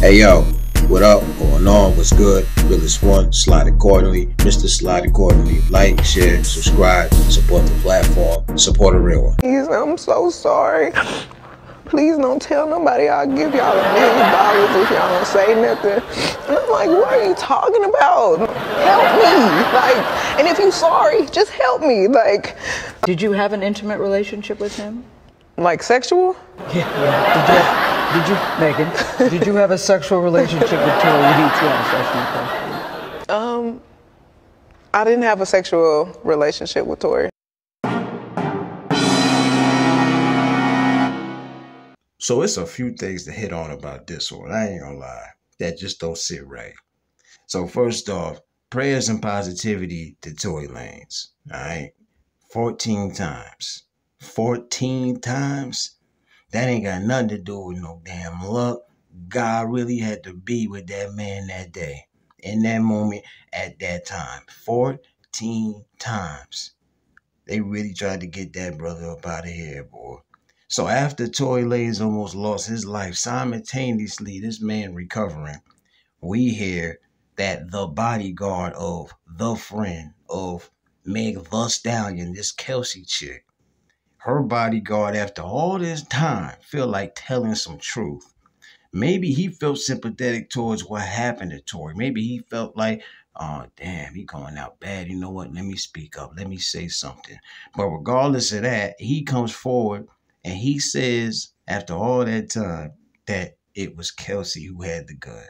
Hey yo, what up? Going on? What's good? Realest one, slide accordingly. Mr. Slide accordingly. Like, share, subscribe, support the platform, support a real one. Please, I'm so sorry. Please don't tell nobody. I'll give y'all $1 million if y'all don't say nothing. And I'm like, what are you talking about? Help me. Like, and if you're sorry, just help me. Like, did you have an intimate relationship with him? Like sexual? Yeah. Did you, Megan? Did you have a sexual relationship with Tory? I didn't have a sexual relationship with Tory. So it's a few things to hit on about this one. I ain't gonna lie. That just don't sit right. So first off, prayers and positivity to Tory Lanez. All right. 14 times. 14 times? That ain't got nothing to do with no damn luck. God really had to be with that man that day, in that moment, at that time. 14 times. They really tried to get that brother up out of here, boy. So after Tory Lanez almost lost his life, simultaneously, this man recovering, we hear that the bodyguard of the friend of Meg the Stallion, this Kelsey chick, her bodyguard, after all this time, feel like telling some truth. Maybe he felt sympathetic towards what happened to Tory. Maybe he felt like, oh, damn, he going out bad. You know what? Let me speak up. Let me say something. But regardless of that, he comes forward and he says, after all that time, that it was Kelsey who had the gun.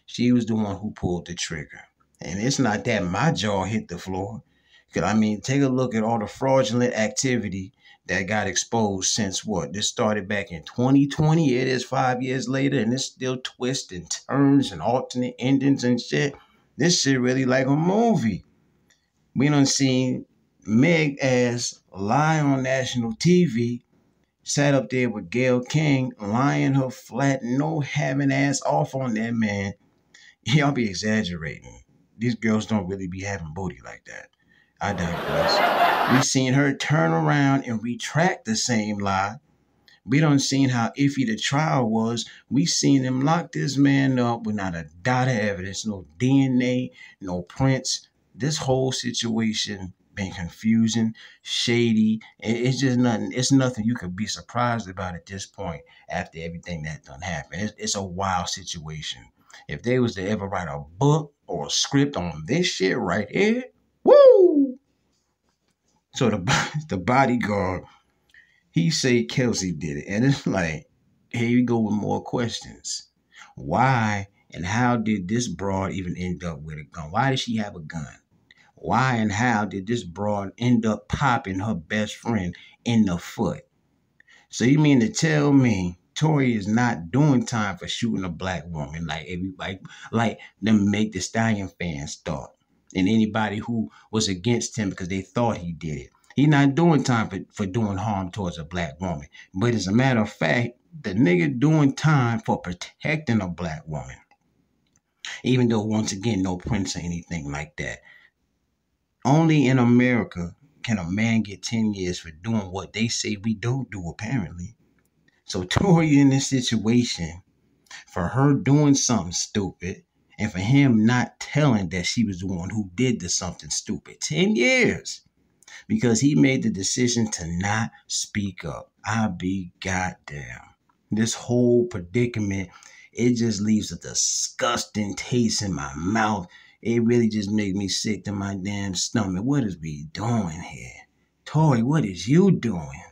She was the one who pulled the trigger. And it's not that my jaw hit the floor. Because, I mean, take a look at all the fraudulent activity that got exposed since what? This started back in 2020. It is 5 years later, and it's still twists and turns and alternate endings and shit. This shit really like a movie. We done seen Meg ass lie on national TV, sat up there with Gayle King, lying her flat, no having ass off on that man. Y'all be exaggerating. These girls don't really be having booty like that. I digress. We seen her turn around and retract the same lie. We done seen how iffy the trial was. We seen them lock this man up with not a dot of evidence, no DNA, no prints. This whole situation been confusing, shady. It's just nothing. It's nothing you could be surprised about at this point after everything that done happened. It's a wild situation. If they was to ever write a book or a script on this shit right here, woo! So the bodyguard, he said Kelsey did it. And it's like, here you go with more questions. Why and how did this broad even end up with a gun? Why did she have a gun? Why and how did this broad end up popping her best friend in the foot? So you mean to tell me Tory is not doing time for shooting a black woman like everybody, like them Meg the Stallion fans thought, and anybody who was against him because they thought he did it. He's not doing time for doing harm towards a black woman. But as a matter of fact, the nigga doing time for protecting a black woman. Even though, once again, no prints or anything like that. Only in America can a man get 10 years for doing what they say we don't do, apparently. So Tory in this situation, for her doing something stupid, and for him not telling that she was the one who did the something stupid. 10 years. Because he made the decision to not speak up. I be goddamn. This whole predicament, it just leaves a disgusting taste in my mouth. It really just makes me sick to my damn stomach. What is we doing here? Tory, what is you doing?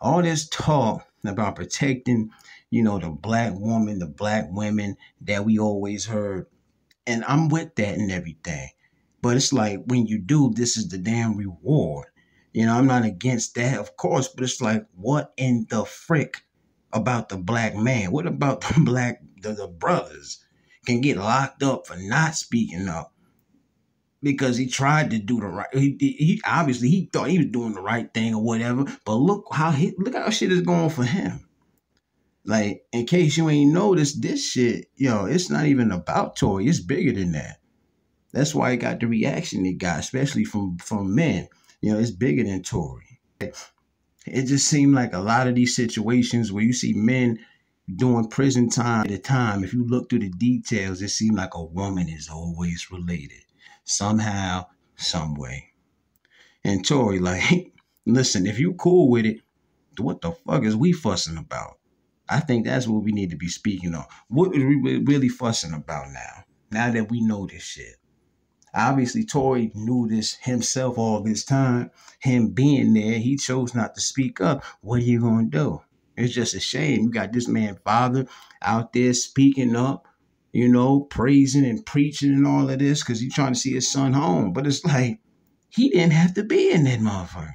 All this talk about protecting, the black woman, the black women that we always heard. And I'm with that and everything. But it's like, when you do, this is the damn reward. I'm not against that, of course, but it's like, what in the frick about the black man? What about the brothers can get locked up for not speaking up because he tried to do the right? He obviously he thought he was doing the right thing or whatever. But look how shit is going for him. Like, in case you ain't noticed, this shit, it's not even about Tory. It's bigger than that. That's why it got the reaction it got, especially from men. It's bigger than Tory. It just seemed like a lot of these situations where you see men Doing prison time at a time, if you look through the details, it seems like a woman is always related. Somehow, some way. And Tory, like, listen, if you cool with it, what the fuck is we fussing about? I think that's what we need to be speaking on. What are we really fussing about now? Now that we know this shit. Obviously, Tory knew this himself all this time. Him being there, he chose not to speak up. What are you going to do? It's just a shame. You got this man, father, out there speaking up, praising and preaching and all of this because he's trying to see his son home. But it's like, he didn't have to be in that motherfucker.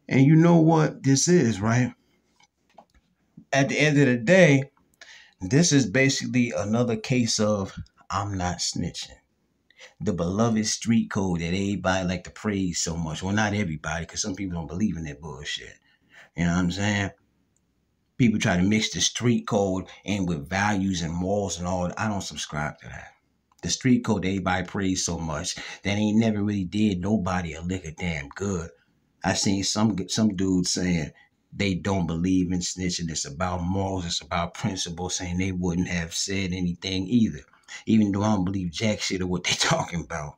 And you know what this is, right? At the end of the day, this is basically another case of I'm not snitching. The beloved street code that everybody like to praise so much. Well, not everybody, because some people don't believe in that bullshit. You know what I'm saying? People try to mix the street code in with values and morals and all. I don't subscribe to that. The street code that everybody praise so much that ain't never really did nobody a lick of damn good. I seen some dudes saying they don't believe in snitching. It's about morals. It's about principles, saying they wouldn't have said anything either. Even though I don't believe jack shit of what they talking about.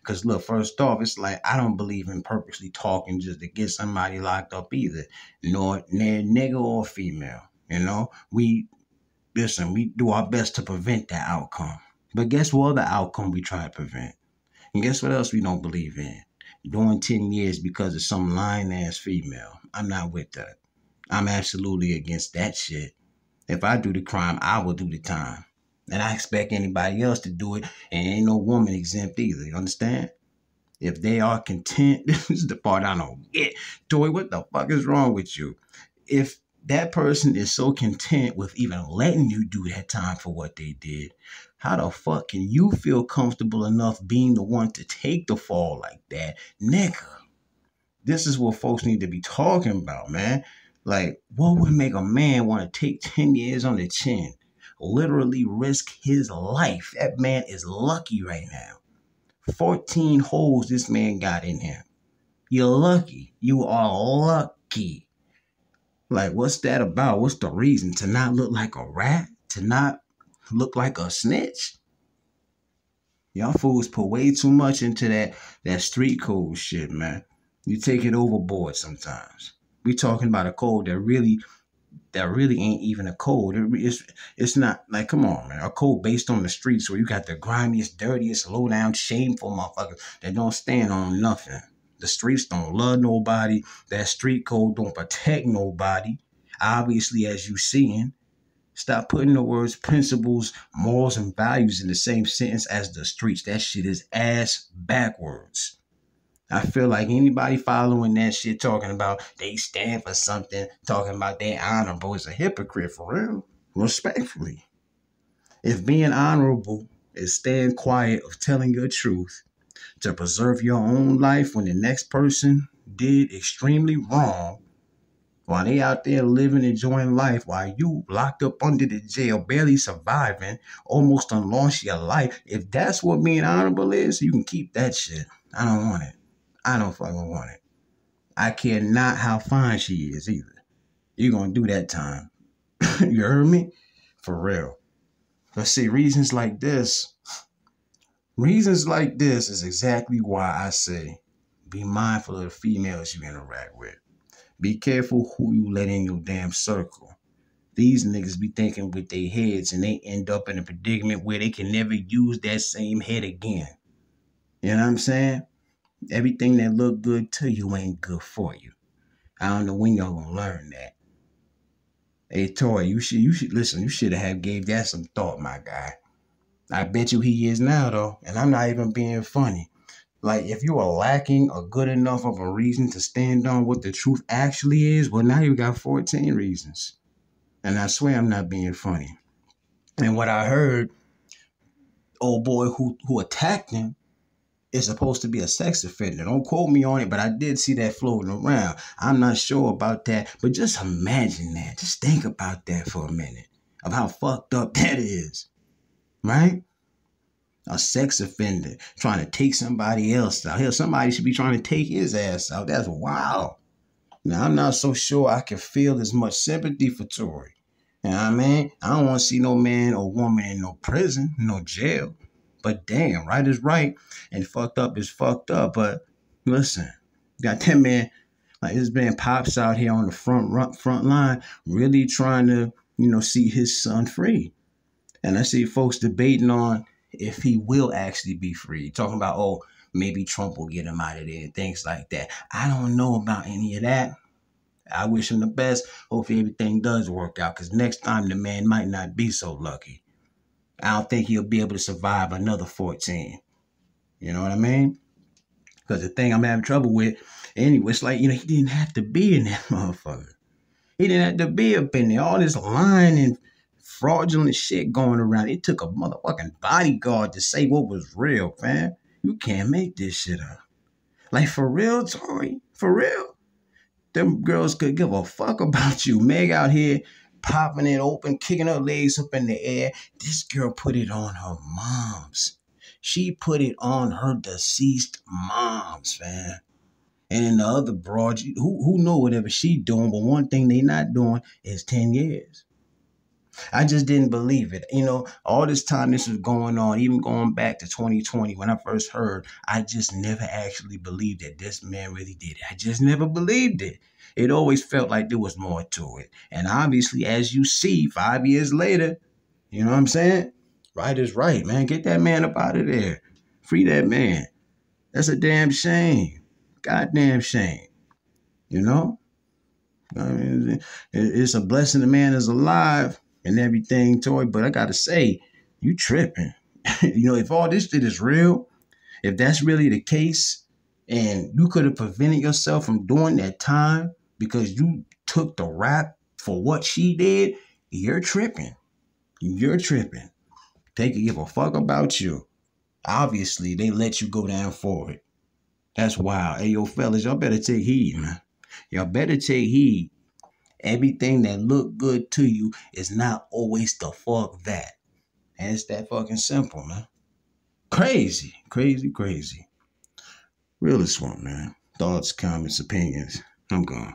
Because look, first off, it's like I don't believe in purposely talking just to get somebody locked up either. Nor nigga or female. We do our best to prevent that outcome. But guess what other outcome we try to prevent? And guess what else we don't believe in? Doing 10 years because of some lying ass female. I'm not with that. I'm absolutely against that shit. If I do the crime, I will do the time. And I expect anybody else to do it. And ain't no woman exempt either. You understand? If they are content, this is the part I don't get. Toy, what the fuck is wrong with you? If that person is so content with even letting you do that time for what they did, how the fuck can you feel comfortable enough being the one to take the fall like that? Nigga, this is what folks need to be talking about, man. Like, what would make a man want to take 10 years on the chin? Literally risk his life. That man is lucky right now. 14 holes this man got in him. You're lucky. You are lucky. Like, what's that about? What's the reason? To not look like a rat? To not look like a snitch? Y'all fools put way too much into that street code shit, man. You take it overboard sometimes. We talking about a code that really ain't even a code. It's not like, come on, man. A code based on the streets where you got the grimiest, dirtiest, low down, shameful motherfuckers that don't stand on nothing. The streets don't love nobody. That street code don't protect nobody. Obviously, as you seeing, stop putting the words principles, morals, and values in the same sentence as the streets. That shit is ass backwards. I feel like anybody following that shit talking about they stand for something, talking about they honorable is a hypocrite for real. Respectfully. If being honorable is staying quiet of telling your truth to preserve your own life when the next person did extremely wrong, while they out there living, enjoying life, while you locked up under the jail, barely surviving, almost done lost your life, if that's what being honorable is, you can keep that shit. I don't want it. I don't fucking want it. I care not how fine she is either. You're going to do that time. You heard me? For real. But see, reasons like this is exactly why I say be mindful of the females you interact with. Be careful who you let in your damn circle. These niggas be thinking with their heads and they end up in a predicament where they can never use that same head again. You know what I'm saying? Everything that look good to you ain't good for you. I don't know when y'all gonna learn that. Hey, Tory, you should listen. You should have gave that some thought, my guy. I bet you he is now, though. And I'm not even being funny. Like, if you are lacking a good enough of a reason to stand on what the truth actually is, well, now you got 14 reasons. And I swear I'm not being funny. And what I heard, old boy who attacked him is supposed to be a sex offender. Don't quote me on it, but I did see that floating around. I'm not sure about that, but just imagine that. Just think about that for a minute, of how fucked up that is, right? A sex offender trying to take somebody else out. Hell, somebody should be trying to take his ass out. That's wild. Now, I'm not so sure I can feel as much sympathy for Tory. You know what I mean? I don't want to see no man or woman in no prison, no jail. But damn, right is right and fucked up is fucked up. But listen, got that man, like this man Pops out here on the front line, really trying to, see his son free. And I see folks debating on if he will actually be free. Talking about, oh, maybe Trump will get him out of there and things like that. I don't know about any of that. I wish him the best. Hopefully everything does work out, because next time the man might not be so lucky. I don't think he'll be able to survive another 14. You know what I mean? Because the thing I'm having trouble with, anyway, it's like, he didn't have to be in that motherfucker. He didn't have to be up in there. All this lying and fraudulent shit going around. It took a motherfucking bodyguard to say what was real, man. You can't make this shit up. Like, for real, Tory? For real? Them girls could give a fuck about you. Meg out here popping it open, kicking her legs up in the air. This girl put it on her moms. She put it on her deceased moms, man. And then the other broad, who know whatever she doing, but one thing they not doing is 10 years. I just didn't believe it. All this time this was going on, even going back to 2020 when I first heard, I just never actually believed that this man really did it. I just never believed it. It always felt like there was more to it. And obviously, as you see, 5 years later, you know what I'm saying? Right is right, man. Get that man up out of there. Free that man. That's a damn shame. Goddamn shame. I mean, it's a blessing the man is alive and everything, Toy, but I gotta say, you tripping. If all this shit is real, if that's really the case, and you could have prevented yourself from doing that time because you took the rap for what she did, you're tripping. You're tripping. They could give a fuck about you. Obviously, they let you go down for it. That's wild. Hey, yo, fellas, y'all better take heed, man. Y'all better take heed. Everything that look good to you is not always the fuck that. And it's that fucking simple, man. Crazy, crazy, crazy. Realest one, man. Thoughts, comments, opinions. I'm gone.